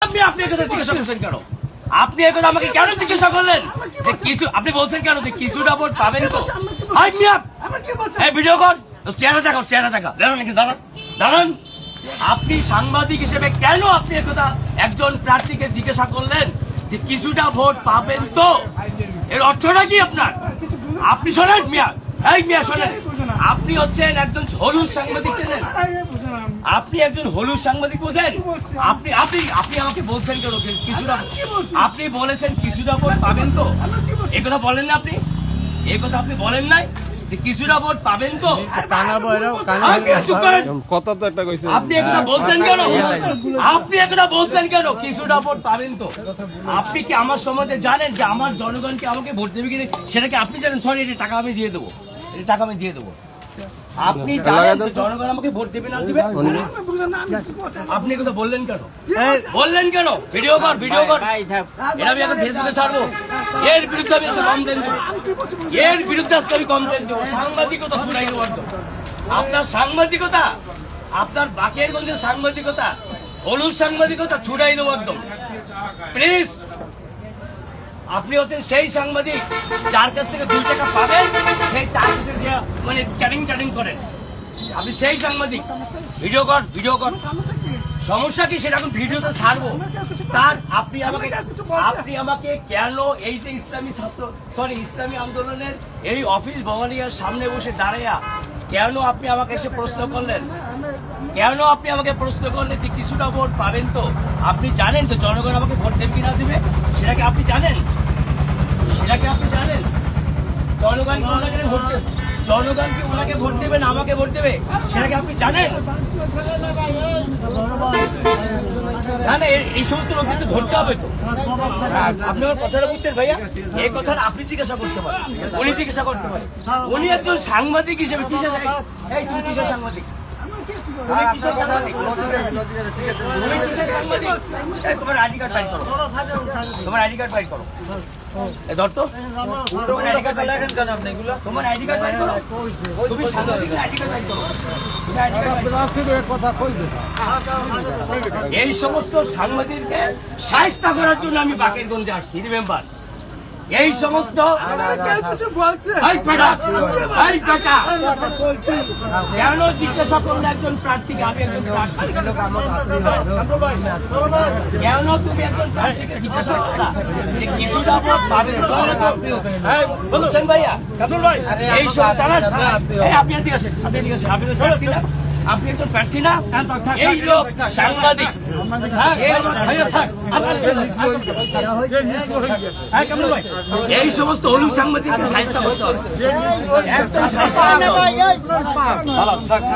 আপনি এই কথা জিজ্ঞাসা করছেন কেন? আপনি এই কথা আমাকে কেন জিজ্ঞাসা করলেন? যে কিছু আপনি বলছেন কেন যে কিছুটা ভোট পাবেন তো? হাই মিয়া, এই ভিডিও কর, চেহারা দেখা, চেহারা দেখা, দাঁড়ান নাকি, দাঁড়ান দাঁড়ান। আপনি সাংবাদিক হিসেবে কেন আপনি এই কথা একজন প্রার্থীকে জিজ্ঞাসা করলেন যে কিছুটা ভোট পাবেন তো? এর অর্থটা কি আপনার? আপনি শোনেন মিয়া, এই মিয়া শোনেন, আপনি হচ্ছেন একজন হলুদ সাংবাদিক, চেনেন? আপনি একজন হলুদ সাংবাদিক বোঝেন? আপনি আপনি আপনি আমাকে বলছেন কেন কিছুটা? আপনি বলেছেন কিছুটা ভোট পাবেন তো? এই কথা বলেন না আপনি? এই কথা আপনি বলেন নাই যে কিছুটা ভোট পাবেন তো? কথা তো একটা কইছে। আপনি একথা বলছেন কেন? আপনি একথা বলছেন কেন কিছুটা ভোট পাবেন তো? আপনি কি আমার সম্বন্ধে জানেন যে আমার জনগণকে আমাকে ভোট দেবে কিনা সেটা কি আপনি জানেন? সরি, এটা টাকা আমি দিয়ে দেবো, এটা টাকা আমি দিয়ে দেবো। আপনি জানেন যে জনগণ আমাকে ভোট দেবে না দেবে? আপনি কথা বললেন কেন? বললেন কেন? ভিডিও কর, ভিডিও কর, এটা আমি এখন ফেসবুকে ছাড়বো। এর বিরুদ্ধে আমি কমপ্লেন দেবো, এর বিরুদ্ধে আজকে আমি কমপ্লেন দেবো। সাংবাদিকতা শুনাই দেবো একদম। আপনার সাংবাদিকতা, আপনার বাকেরগঞ্জের সাংবাদিকতা, হলুদ সাংবাদিকতা ছুড়াই দেবো একদম। প্লিজ, আপনি হচ্ছেন সেই সাংবাদিক যার কাছ থেকে 2 টাকা পাবেন, সেই তার কাছে যে মানে চ্যাটিং করেন, আপনি সেই সাংবাদিক। ভিডিও কর, ভিডিও কর, সমস্যা কি সেটা এখন ভিডিওতে ছাড়বো। তার আপনি আমাকে কেন এই যে ইসলামী আন্দোলনের এই অফিস ভবনিয়ার সামনে বসে দাঁড়াইয়া কেন আপনি আমাকে এসে প্রশ্ন করলেন? কেন আপনি আমাকে প্রশ্ন করলেন যে কিছুটা ভোট পাবেন তো? আপনি জানেন যে জনগণ আমাকে ভোট দেবে কিনা দেবে? সেটাকে আপনি জানেন? সেটাকে আপনি জানেন? জনগণ কি ওনাকে ভোট দেবে? জনগণ কি ওনাকে ভোট দেবে না আমাকে ভোট দেবে? সেটাকে আপনি জানেন? না না, এই সমস্ত লোক কিন্তু ধরতে হবে তো। আপনি আমার কথাটা বুঝছেন ভাইয়া? এই কথাটা আপনি জিজ্ঞাসা করতে পারেন, উনি জিজ্ঞাসা করতে পারেন। উনি একজন সাংবাদিক হিসেবে কিসের এই তুমি কিসের সাংবাদিক? তুমি কিসের সাংবাদিক? তুমি কিসের সাংবাদিক? তোমার আইডি কার্ড ফাইল করো, তোমার আইডি কার্ড ফাইল করো। ধর তো, তোমার আইডি কার্ড লেখেন কেন আপনি এগুলো? তোমার আইডি কার্ড ফাইল করো, তুমি সাংবাদিক আইডি কার্ড ফাইল করো। এই সমস্ত সাংবাদিককে শায়েস্তা করার জন্য আমি বাকেরগঞ্জে আসছি, রিমেম্বার। এই সমস্ত কেন জিজ্ঞাসা করলে একজন প্রার্থীকে? আমি একজন প্রার্থী, কেন তুমি একজন প্রার্থীকে জিজ্ঞাসা করলা যে কিছুটা ভোট পাবেন বলছেন ভাইয়া? এই সব আপনি এদিকে আসেন, আপনি এদিকে আসেন, আপনি প্রার্থী না? আপনি একজন প্রার্থী না? এই লোক সাংবাদিক, এই সমস্ত হলুদ সাংবাদিককে শায়েস্তা করতে হবে, একদম শায়েস্তা করতে হবে।